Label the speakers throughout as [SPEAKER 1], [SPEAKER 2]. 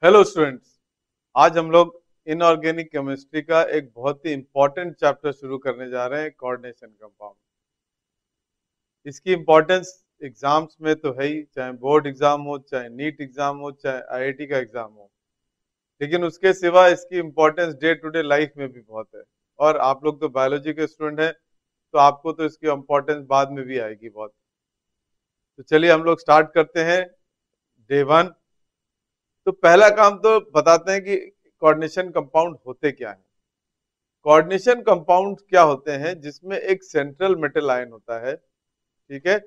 [SPEAKER 1] Hello students. आज हम लोग इनऑर्गेनिक केमिस्ट्री का एक बहुत ही इंपॉर्टेंट चैप्टर शुरू करने जा रहे हैं, कोऑर्डिनेशन कंपाउंड। इसकी इम्पोर्टेंस एग्जाम्स में तो है ही, चाहे बोर्ड एग्जाम हो, चाहे नीट एग्जाम हो, चाहे आईआईटी का एग्जाम हो। लेकिन उसके सिवा इसकी importance day to day life में भी बहुत है। और आप लोग तो बायोलॉजी के स्टूडेंट हैं, तो आपको तो इसकी इम्पोर्टेंस बाद में भी आएगी बहुत। तो चलिए हम लोग स्टार्ट करते हैं डे 1। तो पहला काम तो बताते हैं कि कोऑर्डिनेशन कंपाउंड होते क्या हैं। कोऑर्डिनेशन कंपाउंड क्या होते हैं? जिसमें एक सेंट्रल मेटल आयन होता है, ठीक है,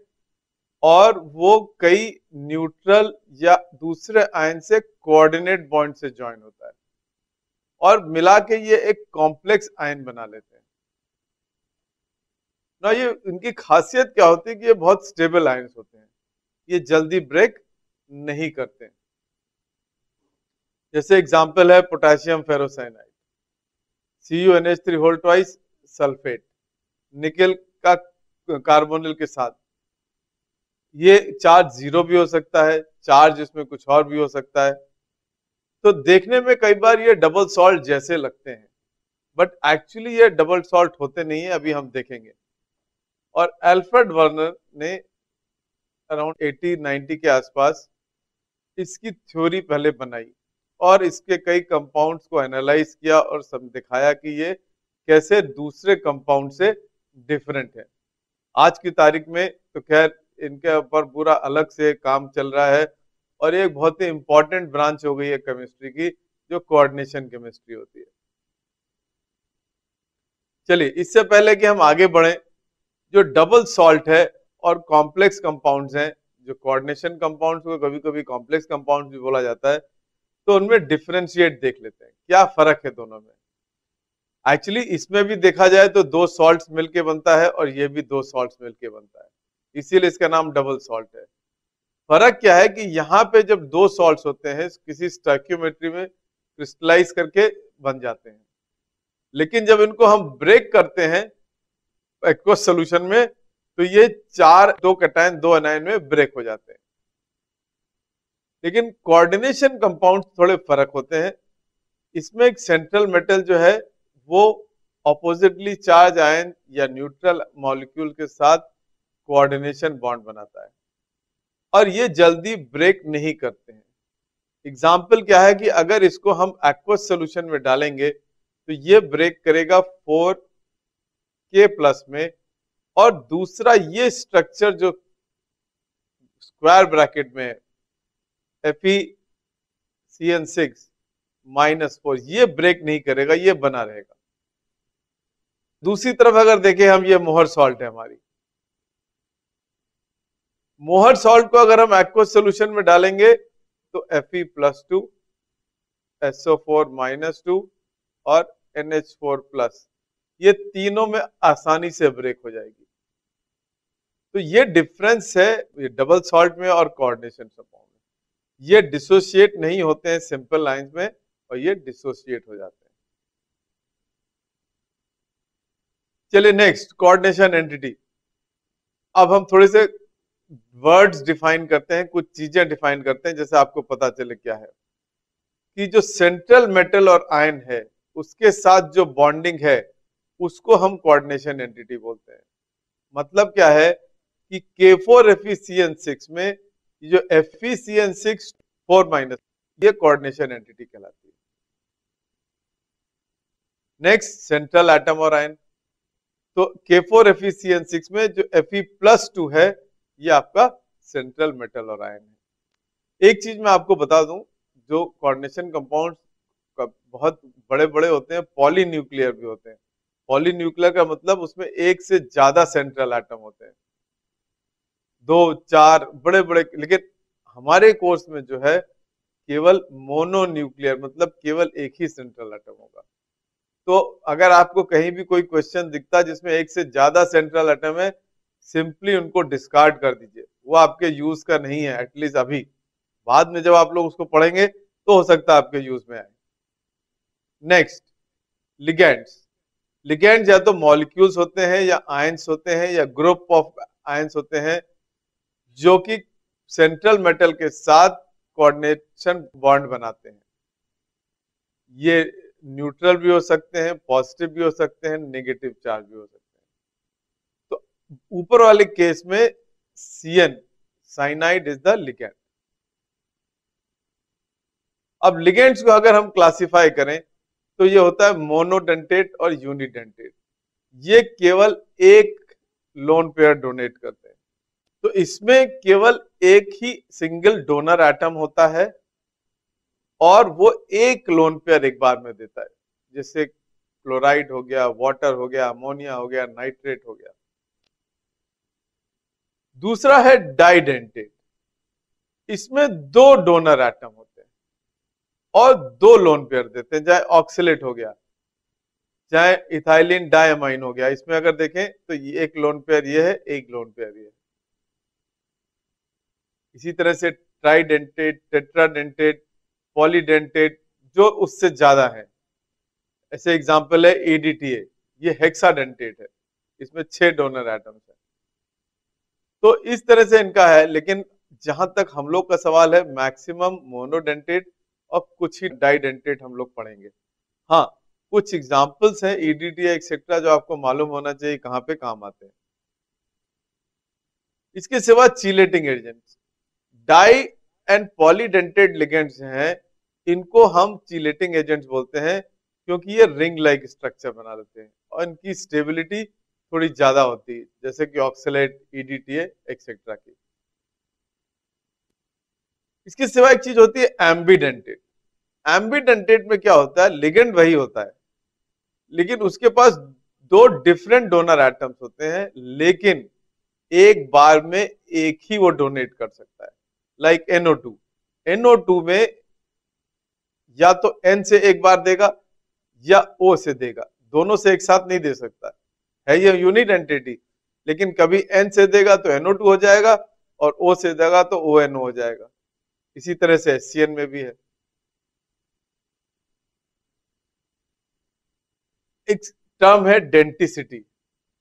[SPEAKER 1] और वो कई न्यूट्रल या दूसरे आयन से कोऑर्डिनेट बॉन्ड से ज्वाइन होता है और मिला के ये एक कॉम्प्लेक्स आयन बना लेते हैं ना। ये इनकी खासियत क्या होती है कि ये बहुत स्टेबल आयन्स होते हैं, ये जल्दी ब्रेक नहीं करते। जैसे एग्जांपल है potassium ferrocyanide, CuNH3 whole twice sulphate, nickel का कार्बोनिल के साथ। ये चार्ज जीरो भी हो सकता है, चार्ज इसमें कुछ और भी हो सकता है। तो देखने में कई बार ये डबल सॉल्ट जैसे लगते हैं, बट एक्चुअली ये डबल सॉल्ट होते नहीं है, अभी हम देखेंगे। और अल्फ्रेड वर्नर ने अराउंड 80-90 के आसपास इसकी थ्योरी पहले बनाई और इसके कई कंपाउंड्स को एनालाइज किया और सब दिखाया कि ये कैसे दूसरे कंपाउंड से डिफरेंट है। आज की तारीख में तो खैर इनके ऊपर पूरा अलग से काम चल रहा है और ये एक बहुत ही इंपॉर्टेंट ब्रांच हो गई है केमिस्ट्री की, जो कोऑर्डिनेशन केमिस्ट्री होती है। चलिए इससे पहले कि हम आगे बढ़ें, जो डबल सॉल्ट है और कॉम्प्लेक्स कंपाउंड्स हैं, जो कोऑर्डिनेशन कंपाउंड्स को कभी कभी कॉम्प्लेक्स कंपाउंड्स भी बोला जाता है, तो उनमें डिफरेंशिएट देख लेते हैं क्या फर्क है दोनों में। एक्चुअली इसमें भी देखा जाए तो दो सॉल्ट्स मिलके बनता है और ये भी दो सॉल्ट्स मिलके बनता है, इसीलिए इसका नाम डबल सॉल्ट है। फर्क क्या है कि यहाँ पे जब दो सॉल्ट्स होते हैं किसी स्टोइकियोमेट्री में क्रिस्टलाइज करके बन जाते हैं, लेकिन जब इनको हम ब्रेक करते हैं एक्वस सॉल्यूशन में, तो ये दो कैटायन दो एनायन में ब्रेक हो जाते हैं। लेकिन कोऑर्डिनेशन कंपाउंड्स थोड़े फर्क होते हैं। इसमें एक सेंट्रल मेटल जो है वो ऑपोजिटली चार्ज आयन या न्यूट्रल मॉलिक्यूल के साथ कोऑर्डिनेशन बॉन्ड बनाता है और ये जल्दी ब्रेक नहीं करते हैं। एग्जाम्पल क्या है कि अगर इसको हम एक्वस सॉल्यूशन में डालेंगे तो ये ब्रेक करेगा 4K+ में, और दूसरा ये स्ट्रक्चर जो स्क्वायर ब्रैकेट में है FeCN6-4, ये ब्रेक नहीं करेगा, ये बना रहेगा। दूसरी तरफ अगर देखें हम, ये मोहर सॉल्ट है हमारी। मोहर सॉल्ट को अगर हम एक्वस सॉल्यूशन में डालेंगे तो Fe+2, SO4-2 और NH4+, ये तीनों में आसानी से ब्रेक हो जाएगी। तो ये डिफरेंस है ये डबल सॉल्ट में और कोऑर्डिनेशन कंपाउंड में। ये डिसोसिएट नहीं होते हैं सिंपल लाइंस में, और ये डिसोसिएट हो जाते हैं। चलिए नेक्स्ट, कोऑर्डिनेशन एंटिटी। अब हम थोड़े से वर्ड्स डिफाइन करते हैं, कुछ चीजें डिफाइन करते हैं, जैसे आपको पता चले क्या है कि जो सेंट्रल मेटल और आयन है उसके साथ जो बॉन्डिंग है उसको हम कोऑर्डिनेशन एंटिटी बोलते हैं। मतलब क्या है कि K4FeCN6 में जो FeCN6-4- ये कोऑर्डिनेशन एंटिटी कहलाती है। नेक्स्ट, सेंट्रल एटम और आयन। तो K4FeCN6 में जो Fe+2 है ये आपका सेंट्रल मेटल और आयन है। एक चीज मैं आपको बता दूं, जो कोऑर्डिनेशन कंपाउंड्स बहुत बड़े बड़े होते हैं, पॉलीन्यूक्लियर भी होते हैं। पॉलीन्यूक्लियर का मतलब उसमें एक से ज्यादा सेंट्रल एटम होते हैं, 2-4 बड़े बड़े। लेकिन हमारे कोर्स में जो है केवल मोनोन्यूक्लियर, मतलब केवल एक ही सेंट्रल एटम होगा। तो अगर आपको कहीं भी कोई क्वेश्चन दिखता है जिसमें एक से ज्यादा सेंट्रल एटम है, सिंपली उनको डिस्कार्ड कर दीजिए, वो आपके यूज का नहीं है, एटलीस्ट अभी। बाद में जब आप लोग उसको पढ़ेंगे तो हो सकता है आपके यूज में आए। Next, ligands. लिगेंड्स या तो मॉलिक्यूल्स होते हैं या आयंस होते हैं या ग्रुप ऑफ आयंस होते हैं, जो कि सेंट्रल मेटल के साथ कोऑर्डिनेशन बॉन्ड बनाते हैं। ये न्यूट्रल भी हो सकते हैं, पॉजिटिव भी हो सकते हैं, नेगेटिव चार्ज भी हो सकते हैं। तो ऊपर वाले केस में CN cyanide is the ligand. अब लिगेंड्स को अगर हम क्लासिफाई करें तो ये होता है मोनोडेंटेट और यूनिडेंटेट। ये केवल एक लोन पेयर डोनेट करते हैं, तो इसमें केवल एक ही सिंगल डोनर एटम होता है और वो एक लोन पेयर एक बार में देता है, जैसे क्लोराइड हो गया, वाटर हो गया, अमोनिया हो गया, नाइट्रेट हो गया। दूसरा है डाइडेंटेट, इसमें दो डोनर एटम होते हैं और दो लोन पेयर देते हैं, चाहे ऑक्सिलेट हो गया, चाहे इथाइलिन डायमाइन हो गया। इसमें अगर देखें तो ये एक लोन पेयर ये है, एक लोन पेयर ये है। इसी तरह से ट्राइडेंटेट, टेट्राडेंटेट, पॉलीडेंटेट जो उससे ज्यादा है, ऐसे एग्जांपल है EDTA, ये हेक्साडेंटेट है, इसमें 6 डोनर एटम्स है। तो इस तरह से इनका है, लेकिन जहां तक हम लोग का सवाल है मैक्सिमम मोनोडेंटेट और कुछ ही डाइडेंटेट हम लोग पढ़ेंगे। हाँ, कुछ एग्जांपल्स हैं EDTA एक्सेट्रा जो आपको मालूम होना चाहिए कहां पे काम आते हैं। इसके सिवा chelating agents, dye and polydentate ligands हैं, इनको हम चीलेटिंग एजेंट्स बोलते हैं क्योंकि ये रिंग लाइक स्ट्रक्चर बना देते हैं और इनकी स्टेबिलिटी थोड़ी ज्यादा होती है, जैसे कि ऑक्सलेट, EDTA एक्सेट्रा की। इसके सिवा एक चीज होती है एम्बीडेंटेड। एम्बीडेंटेड में क्या होता है, लिगेंड वही होता है लेकिन उसके पास दो डिफरेंट डोनर एटम्स होते हैं, लेकिन एक बार में एक ही वो डोनेट कर सकता है। लाइक NO2, NO2 में या तो N से एक बार देगा या O से देगा, दोनों से एक साथ नहीं दे सकता है, ये यूनिट एंटिटी। लेकिन कभी N से देगा तो NO2 हो जाएगा और O से देगा तो ONO हो जाएगा। इसी तरह से HCN में भी है। एक टर्म है डेंटिसिटी,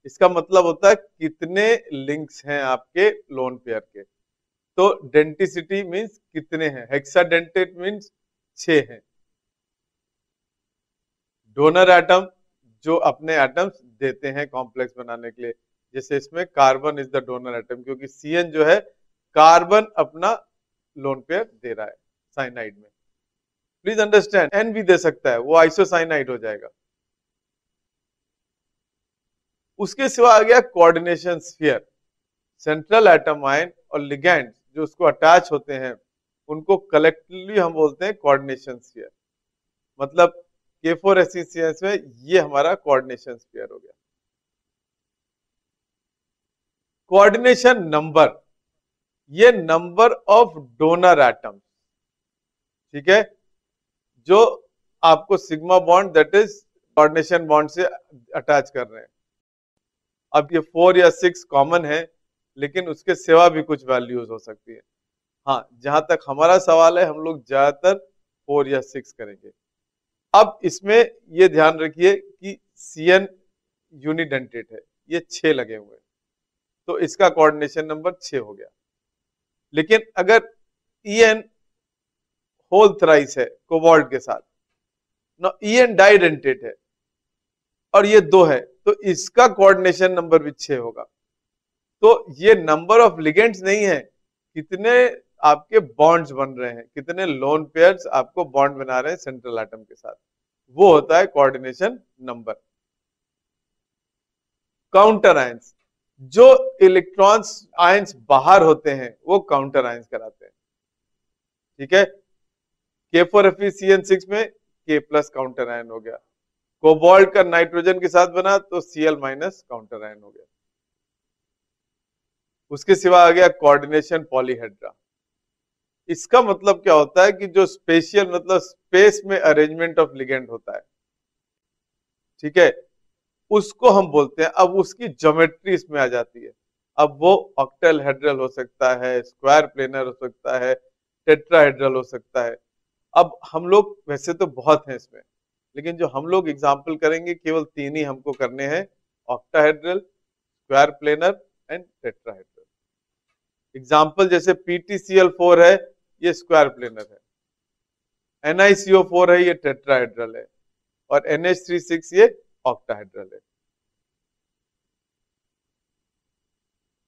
[SPEAKER 1] इसका मतलब होता है कितने लिंक्स हैं आपके लोन पेयर के। तो डेंटिसिटी मींस कितने हैं, हेक्साडेंटेट मींस 6 हैं डोनर एटम जो अपने एटम्स देते हैं कॉम्प्लेक्स बनाने के लिए। जैसे इसमें carbon is the donor atom क्योंकि CN जो है कार्बन अपना लोन पेयर दे रहा है साइनाइड में। प्लीज अंडरस्टैंड, N भी दे सकता है, वो आइसोसाइनाइड हो जाएगा। उसके सिवा आ गया coordination sphere. Central atom ion और लिगैंड जो उसको अटैच होते हैं उनको कलेक्टिवली हम बोलते हैं कोऑर्डिनेशन स्फीयर। मतलब K4SECS में ये हमारा कोऑर्डिनेशन स्फीयर हो गया। कोऑर्डिनेशन नंबर, ये नंबर ऑफ डोनर एटम्स, ठीक है, जो आपको sigma bond that is coordination bond से अटैच कर रहे हैं। अब ये 4 या 6 कॉमन है, लेकिन उसके सिवा भी कुछ वैल्यूज हो सकती है। हाँ, जहां तक हमारा सवाल है हम लोग ज्यादातर 4 या 6 करेंगे। अब इसमें ये ध्यान रखिए कि CN यूनिडेंटेट है, ये 6 लगे हुए हैं, तो इसका कोऑर्डिनेशन नंबर 6 हो गया। लेकिन अगर EN होल थ्राइस है कोबाल्ट के साथ, ना EN डाइडेंटेट है और ये 2 है, तो इसका कोऑर्डिनेशन नंबर भी 6 होगा। तो ये नंबर ऑफ लिगेंड्स नहीं है, कितने आपके बॉन्ड्स बन रहे हैं, कितने लोन पेयर्स आपको बॉन्ड बना रहे हैं सेंट्रल एटम के साथ, वो होता है कोऑर्डिनेशन नंबर। काउंटर आयंस, जो इलेक्ट्रॉन्स आयंस बाहर होते हैं वो काउंटर आयंस कराते हैं, ठीक है। K4FeCN6 में K+ काउंटर आयन हो गया, कोबाल्ट का नाइट्रोजन के साथ बना तो Cl- काउंटर आयन हो गया। उसके सिवा आ गया कोऑर्डिनेशन पॉलीहेड्रा। इसका मतलब क्या होता है कि जो स्पेशियल मतलब स्पेस में अरेंजमेंट ऑफ लिगेंड होता है, ठीक है, उसको हम बोलते हैं। अब उसकी ज्योमेट्री इसमें आ जाती है। अब वो ऑक्टाहेड्रल हो सकता है, स्क्वायर प्लेनर हो सकता है, टेट्राहेड्रल हो सकता है। अब हम लोग वैसे तो बहुत हैं इसमें, लेकिन जो हम लोग एग्जाम्पल करेंगे केवल 3 ही हमको करने हैं, octahedral, square planar and tetrahedral. Example जैसे PTCl4 है, ये स्क्वायर प्लेनर है, NiCO4 है, ये टेट्राहेड्रल है, और NH36 ये ऑक्टाहेड्रल है।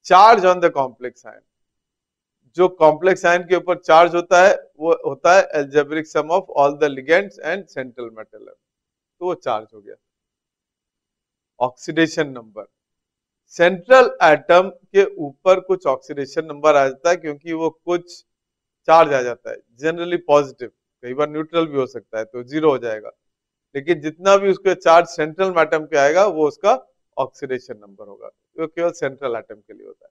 [SPEAKER 1] Charge on the complex ion, जो कॉम्प्लेक्स आयन के ऊपर चार्ज होता है वो होता है algebraic sum of all the ligands and central metal, तो वो चार्ज हो गया। ऑक्सीडेशन नंबर, सेंट्रल एटम के ऊपर कुछ ऑक्सीडेशन नंबर आ जाता है क्योंकि वो कुछ चार्ज आ जाता है, जनरली पॉजिटिव, कई बार न्यूट्रल भी हो सकता है, तो 0 हो जाएगा, लेकिन जितना भी उसके चार्ज सेंट्रल एटम पे आएगा वो उसका ऑक्सीडेशन नंबर होगा, वो केवल सेंट्रल एटम के लिए होता है।